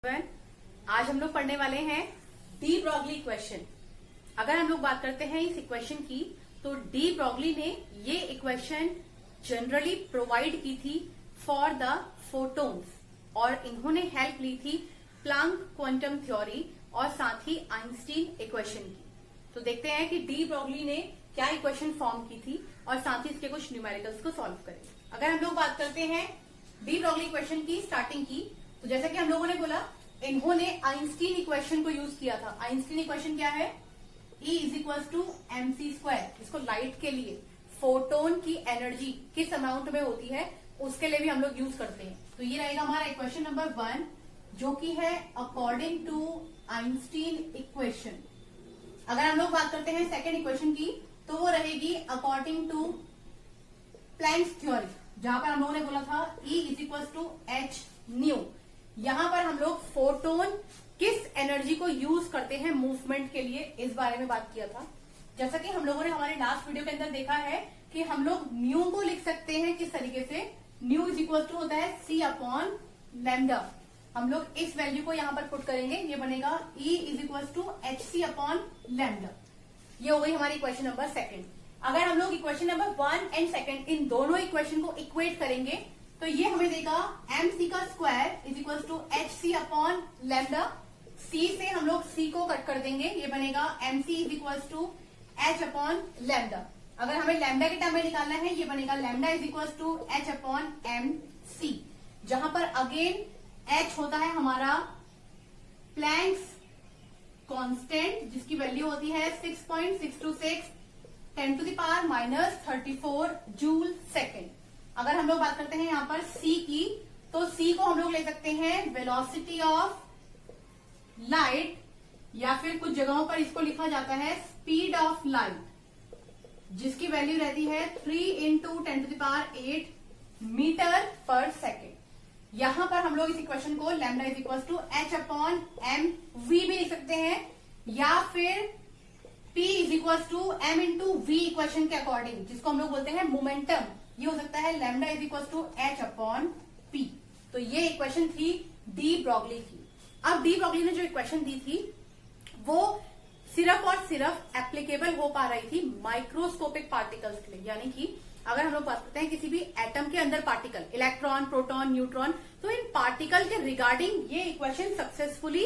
आज हम लोग पढ़ने वाले हैं डी ब्रॉगली इक्वेशन। अगर हम लोग बात करते हैं इस इक्वेशन की, तो डी ब्रॉगली ने ये इक्वेशन जनरली प्रोवाइड की थी फॉर द फोटॉन्स और इन्होंने हेल्प ली थी प्लैंक क्वांटम थ्योरी और साथ ही आइंस्टीन इक्वेशन की। तो देखते हैं कि डी ब्रॉगली ने क्या इक्वेशन फॉर्म की थी और साथ ही इसके कुछ न्यूमेरिकल्स को सॉल्व करेंगे। अगर हम लोग बात करते हैं डी ब्रॉगली इक्वेशन की स्टार्टिंग की, तो जैसा कि हम लोगों ने बोला, इन्होंने आइंस्टीन इक्वेशन को यूज किया था। आइंस्टीन इक्वेशन क्या है? E is equal to mc²। इसको लाइट के लिए फोटोन की एनर्जी किस अमाउंट में होती है उसके लिए भी हम लोग यूज करते हैं। तो ये रहेगा हमारा इक्वेशन नंबर 1, जो कि है अकॉर्डिंग टू आइंस्टीन इक्वेशन। अगर हम लोग बात करते हैं सेकेंड इक्वेशन की, तो वो रहेगी अकॉर्डिंग टू प्लैंक्स थ्योरी, जहां पर हम लोगों ने बोला था E is equal to h nu. यहां पर हम लोग फोटोन किस एनर्जी को यूज करते हैं मूवमेंट के लिए, इस बारे में बात किया था। जैसा कि हम लोगों ने हमारे लास्ट वीडियो के अंदर देखा है कि हम लोग न्यू को लिख सकते हैं किस तरीके से, न्यू इज इक्वल टू होता है c/λ। हम लोग इस वैल्यू को यहां पर पुट करेंगे, ये बनेगा E is equal to hc/λ। ये हो गई हमारी इक्वेशन नंबर सेकंड। अगर हम लोग equation number 1 and second in दोनों इक्वेशन को इक्वेट करेंगे, तो ये हमें देगा mc² is equal to hc/λ। c से हम लोग c को कट कर देंगे, ये बनेगा mc is equal to h/λ। अगर हमें लैम्डा के टर्म में निकालना है, ये बनेगा lambda is equal to h/mc, जहां पर अगेन h होता है हमारा प्लैंक्स कांस्टेंट, जिसकी वैल्यू होती है 6.626 10⁻⁻34 जूल सेकेंड। अगर हम लोग बात करते हैं यहाँ पर c की, तो c को हम लोग ले सकते हैं वेलोसिटी ऑफ लाइट, या फिर कुछ जगहों पर इसको लिखा जाता है स्पीड ऑफ लाइट, जिसकी वैल्यू रहती है 3 × 10⁸ मीटर पर सेकेंड। यहां पर हम लोग इस इक्वेशन को lambda is equal to h/mv भी लिख सकते हैं, या फिर p is equal to m × v equation के अकॉर्डिंग, जिसको हम लोग बोलते हैं मोमेंटम, ये हो सकता है lambda is equal to h/p। तो ये इक्वेशन थी डी ब्रॉगली की। अब डी ब्रॉगली ने जो इक्वेशन दी थी वो सिर्फ और सिर्फ एप्लीकेबल हो पा रही थी माइक्रोस्कोपिक पार्टिकल्स के लिए, यानी कि अगर हम लोग बात करते हैं किसी भी एटम के अंदर पार्टिकल, इलेक्ट्रॉन, प्रोटॉन, न्यूट्रॉन, तो इन पार्टिकल के रिगार्डिंग ये इक्वेशन सक्सेसफुली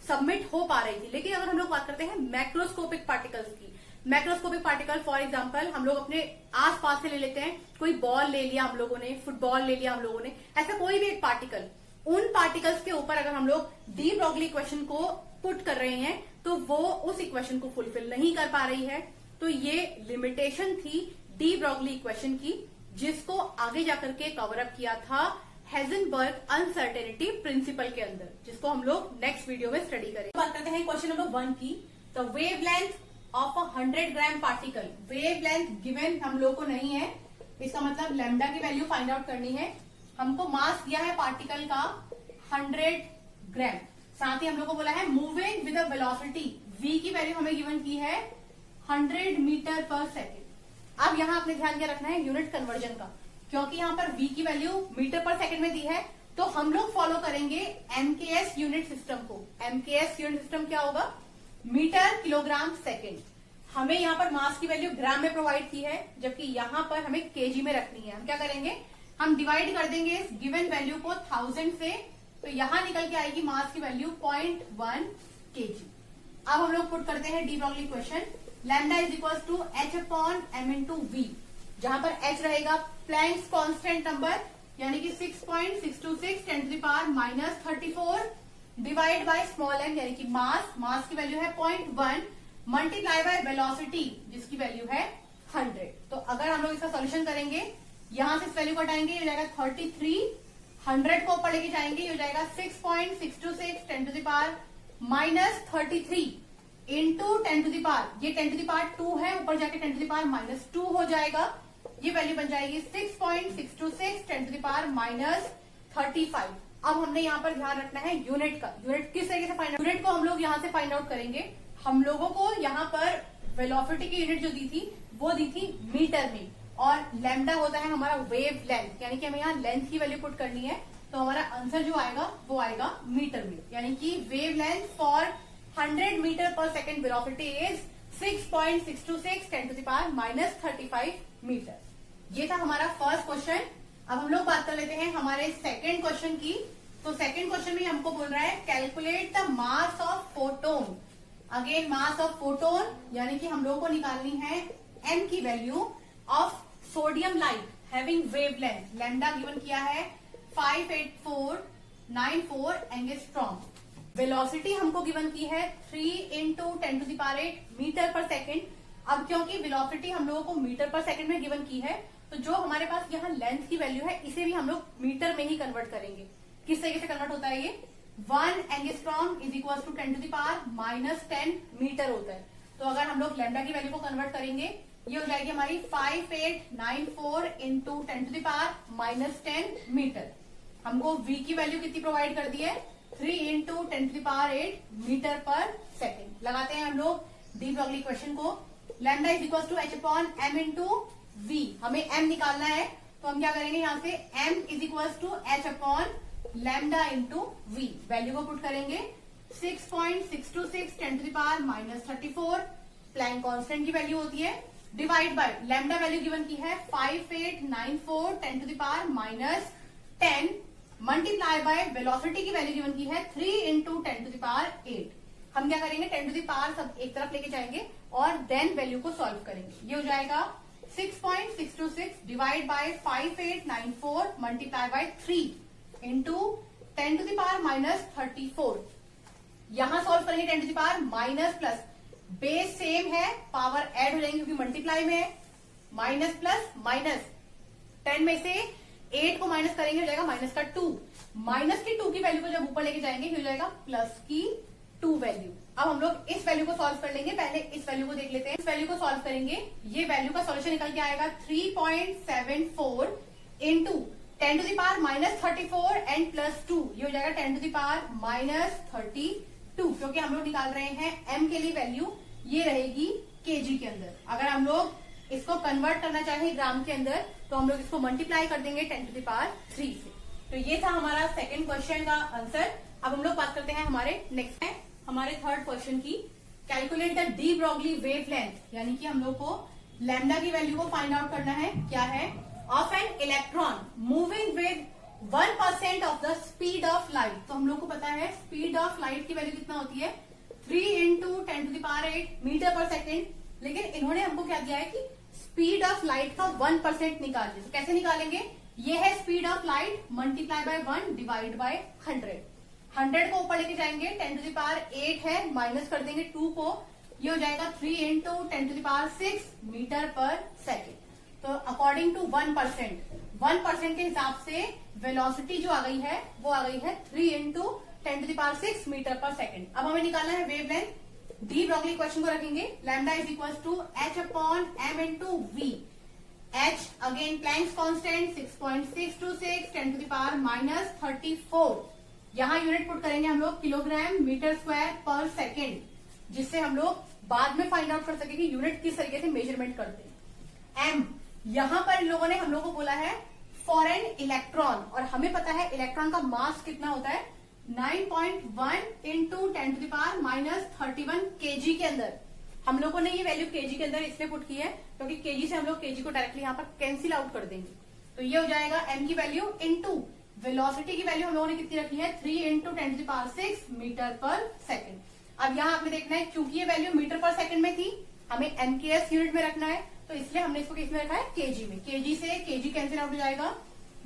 सबमिट हो पा रही थी। लेकिन अगर हम लोग बात करते हैं मैक्रोस्कोपिक पार्टिकल्स की, मैक्रोस्कोपिक पार्टिकल फॉर एग्जांपल हम लोग अपने आसपास से ले लेते हैं, कोई बॉल ले लिया हम लोगों ने, फुटबॉल ले लिया हम लोगों ने, ऐसा कोई भी एक पार्टिकल, उन पार्टिकल्स के ऊपर अगर हम लोग डी ब्रॉगली इक्वेशन को पुट कर रहे हैं, तो वो उस इक्वेशन को फुलफिल नहीं कर पा रही है। तो ये लिमिटेशन थी डी ब्रॉगली इक्वेशन की, जिसको आगे जाकर के कवर अप किया था हेजनबर्ग अनसर्टेनिटी प्रिंसिपल के अंदर, जिसको हम लोग नेक्स्ट वीडियो में स्टडी करेंगे। बात करते हैं क्वेश्चन नंबर 1 की। तो wavelength of a 100 gram particle, wavelength given हम लोग को नहीं है, इसका मतलब लैम्डा की वैल्यू फाइंड आउट करनी है। हमको मास दिया है पार्टिकल का 100 ग्राम, साथ ही हम लोग को बोला है moving with a velocity, v की वैल्यू हमें गिवन की है 100 मीटर पर सेकेंड। अब यहाँ आपने ध्यान क्या रखना है यूनिट कन्वर्जन का, क्योंकि यहाँ पर v की वैल्यू मीटर पर सेकेंड में दी है, तो हम लोग फॉलो करेंगे MKS यूनिट सिस्टम को। MKS यूनिट सिस्टम क्या होगा? Metre kilogram second. हमें यहाँ पर मास की वैल्यू ग्राम में प्रोवाइड की है, जबकि यहाँ पर हमें केजी में रखनी है। हम क्या करेंगे, हम डिवाइड कर देंगे इस गिवन वैल्यू को 1000 से, तो यहां निकल के आएगी मास की वैल्यू 0.1 kg। अब हम लोग पुट करते हैं de Broglie equation, lambda is equal to h/m × v, जहां पर h रहेगा प्लैंक्स कांस्टेंट नंबर, यानी कि 6.626 10⁻⁻34 डिवाइड बाय स्मॉल m, यानी कि मास की वैल्यू है 0.1 मल्टीप्लाई बाय वेलोसिटी, जिसकी वैल्यू है 100। तो अगर हम लोग इसका सोल्यूशन करेंगे, यहां से इस वैल्यू को हटाएंगे, ये हो जाएगा 33, 100 को ऊपर लेके जाएंगे, ये हो जाएगा 6.626 10⁻⁻33 इंटू 10⁻, ये 10⁻2 है, ऊपर जाके 10⁻⁻2 हो जाएगा, ये वैल्यू बन जाएगी 6.626 10⁻⁻35। अब हमने यहाँ पर ध्यान रखना है यूनिट का। यूनिट किस तरीके से फाइंड आउट, यूनिट को हम लोग यहाँ से फाइंड आउट करेंगे। हम लोगों को यहाँ पर वेलोसिटी की यूनिट जो दी थी वो दी थी मीटर में, और लैम्डा होता है हमारा वेव लेंथ, यानी कि हमें यहाँ लेंथ की वैल्यू पुट करनी है। तो हमारा आंसर जो आएगा वो आएगा मीटर में, यानी कि वेवलेंथ फॉर 100 मीटर पर सेकेंड वेलोसिटी इज 6.626 10⁻⁻35 मीटर। ये था हमारा फर्स्ट क्वेश्चन। अब हम लोग बात कर लेते हैं हमारे सेकेंड क्वेश्चन की। तो सेकेंड क्वेश्चन में हमको बोल रहा है calculate the mass of photon. Again mass of photon, यानी कि हम लोगों को निकालनी है m की value of sodium light having wavelength. Lambda given किया है 58494 एंगस्ट्रॉम। वेलोसिटी हमको गिवन की है 3 × 10⁸ मीटर पर सेकेंड। अब क्योंकि वेलोसिटी हम लोगों को मीटर पर सेकेंड में गिवन की है, तो जो हमारे पास यहाँ लेंथ की वैल्यू है इसे भी हम लोग मीटर में ही कन्वर्ट करेंगे। किस तरीके से कन्वर्ट होता है ये? 1 angstrom is equal to 10⁻⁻10 metre होता है। तो अगर हम लोग लैम्डा की वैल्यू को कन्वर्ट करेंगे, ये हो जाएगी हमारी 5894 × 10⁻10 मीटर। हमको v की वैल्यू कितनी प्रोवाइड कर दी है? 3 × 10⁸ मीटर पर सेकेंड। लगाते हैं हम लोग डी ब्रॉगली इक्वेशन को। Lambda is equal to h/m × v। हमें m निकालना है, तो हम क्या करेंगे यहाँ से m is equal to h/λ × v। Value को पुट करेंगे 6.626 10⁻⁻34 प्लैंक कांस्टेंट की वैल्यू होती है, divide by lambda value given की है 5894 10⁻10 मल्टीप्लाई बाय वेलोसिटी की वैल्यू गिवन की है 3 × 10⁸। हम क्या करेंगे 10⁻ सब एक तरफ लेके जाएंगे और देन वैल्यू को सॉल्व करेंगे। ये हो जाएगा 6.626 डिवाइड बाय 5894 मल्टीप्लाई बाय 3 × 10⁻34। यहां सॉल्व करेंगे 10⁻- प्लस, बेस सेम है, पावर ऐड हो जाएंगे क्योंकि मल्टीप्लाई में है। माइनस प्लस माइनस, 10 में से 8 को माइनस करेंगे हो जाएगा माइनस का 2। माइनस की 2 की वैल्यू को जब ऊपर लेके जाएंगे हो जाएगा प्लस की 2 वैल्यू। अब हम लोग इस वैल्यू को सॉल्व कर लेंगे। पहले इस वैल्यू को देख लेते हैं। इस वैल्यू को सॉल्व करेंगे, ये वैल्यू का सॉल्यूशन निकल के आएगा 3.74 × 10⁻34 एंड प्लस 2। ये हो जाएगा 10⁻32, क्योंकि हम लोग निकाल रहे हैं m के लिए वैल्यू, ये रहेगी केजी के अंदर। अगर हम लोग इसको कन्वर्ट करना चाहें ग्राम के अंदर, तो हम लोग इसको मल्टीप्लाई कर देंगे 10⁻3 से। तो ये था हमारा सेकंड क्वेश्चन का आंसर। अब हम लोग बात करते हैं हमारे नेक्स्ट है हमारे थर्ड क्वेश्चन की। Calculate the de Broglie wavelength, यानी कि हम लोग को लैम्डा की वैल्यू को फाइंड आउट करना है। क्या है? Of an electron moving with 1% of the speed of light. तो हम लोग को पता है स्पीड ऑफ लाइट की वैल्यू कितना होती है? 3 × 10⁸ मीटर पर सेकेंड। लेकिन इन्होंने हमको क्या दिया है कि स्पीड ऑफ लाइट का 1% निकालिए। तो कैसे निकालेंगे? ये है speed of light multiply by 1 divide by 100। 100 को ऊपर लेके जाएंगे, 10⁸ है, माइनस कर देंगे 2 को, ये हो जाएगा 3 × 10⁻6 मीटर पर सेकेंड। तो अकॉर्डिंग टू 1% के हिसाब से वेलोसिटी जो आ गई है वो आ गई है 3 × 10⁻6 मीटर पर सेकेंड। अब हमें निकालना है वेवलेंथ। डी ब्रॉगली इक्वेशन को रखेंगे, lambda is equal to h/m × v। h again Planck's constant 6.626 10⁻34। यहां यूनिट पुट करेंगे हम लोग kilogram metre square per second, जिससे हम लोग बाद में फाइंड आउट कर सके कि यूनिट किस तरीके से मेजरमेंट करते हैं। m यहां पर इन लोगों ने हम लोग को बोला है फॉर एन इलेक्ट्रॉन, और हमें पता है इलेक्ट्रॉन का मास कितना होता है 9.1 × 10⁻31 केजी के अंदर। हम लोगों ने ये वैल्यू केजी के अंदर इसलिए पुट की है क्योंकि केजी से हम लोग केजी को डायरेक्टली यहाँ पर कैंसिल आउट कर देंगे। तो ये हो जाएगा m की वैल्यू इनटू वेलोसिटी की वैल्यू हम लोगों ने कितनी रखी है 3 × 10⁻6 मीटर पर सेकेंड। अब यहाँ आपने देखना है क्योंकि ये वैल्यू मीटर पर सेकेंड में थी, हमें MKS यूनिट में रखना है, तो इसलिए हमने इसको किस में रखा है? केजी में। केजी से केजी कैंसिल आउट हो जाएगा,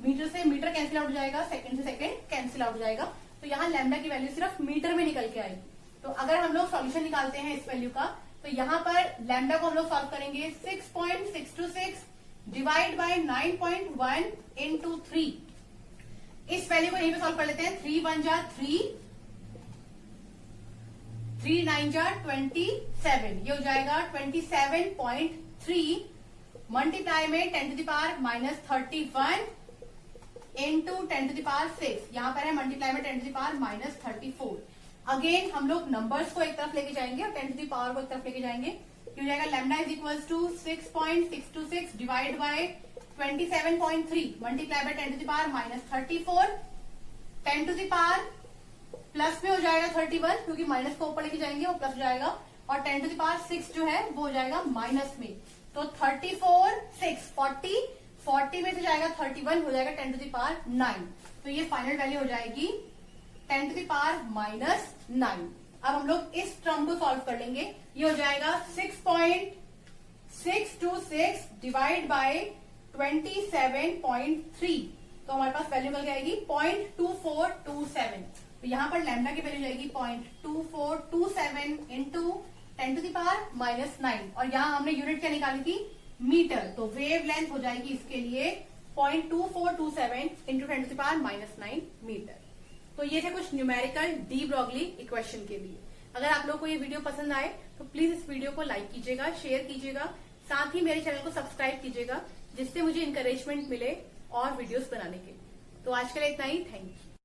मीटर से मीटर कैंसिल आउट हो जाएगा, सेकेंड से सेकेंड कैंसिल आउट हो जाएगा। तो यहाँ लैम्डा की वैल्यू सिर्फ मीटर में निकल के आएगी। तो अगर हम लोग सॉल्यूशन निकालते हैं इस वैल्यू का, तो यहाँ पर लैम्डा को हम लोग सॉल्व करेंगे 6.626 डिवाइड बाय 9.1 × 3। इस वैल्यू को यहीं पे सॉल्व कर लेते हैं। 3 1 जा 3, 3 9 जा 27, ये हो जाएगा 27.3 मल्टीप्लाई में 10⁻31 × 10⁻6। यहाँ पर है मल्टीप्लाई में 10⁻34। अगेन हम लोग नंबर्स को एक तरफ लेके जाएंगे और 10 टू दी पावर को एक तरफ लेके जाएंगे। ये हो जाएगा lambda is equal to 6.626 divide by 27.3 multiply by 10⁻34 10 to the power plus में हो जाएगा 31, क्योंकि माइनस को ऊपर लेके जाएंगे वो प्लस हो जाएगा, और 10 टू द पावर 6 जो है वो हो जाएगा माइनस में। तो 34 6 40 में से जाएगा 31, हो जाएगा 10 टू द पावर 9। तो ये फाइनल वैल्यू हो जाएगी 10 टू द पावर -9। अब हम लोग इस टर्म को सॉल्व कर लेंगे। ये हो जाएगा 6.626 डिवाइड बाय 27.3, तो हमारे पास वैल्यू मिल जाएगी 0.2427। तो यहां पर लैम्डा की वैल्यू जाएगी 0.2427 इंटू 10 टू द पावर -9, और यहां हमने यूनिट क्या निकाली थी, मीटर। तो वेव लेंथ हो जाएगी इसके लिए 0.2427 into 10 to the power -9 metre. तो ये थे कुछ न्यूमेरिकल डी ब्रॉगली इक्वेशन के लिए। अगर आप लोग को ये वीडियो पसंद आए तो प्लीज इस वीडियो को लाइक कीजिएगा, शेयर कीजिएगा, साथ ही मेरे चैनल को सब्सक्राइब कीजिएगा, जिससे मुझे इंकरेजमेंट मिले और वीडियोस बनाने के लिए। तो आज के लिए इतना ही, थैंक यू।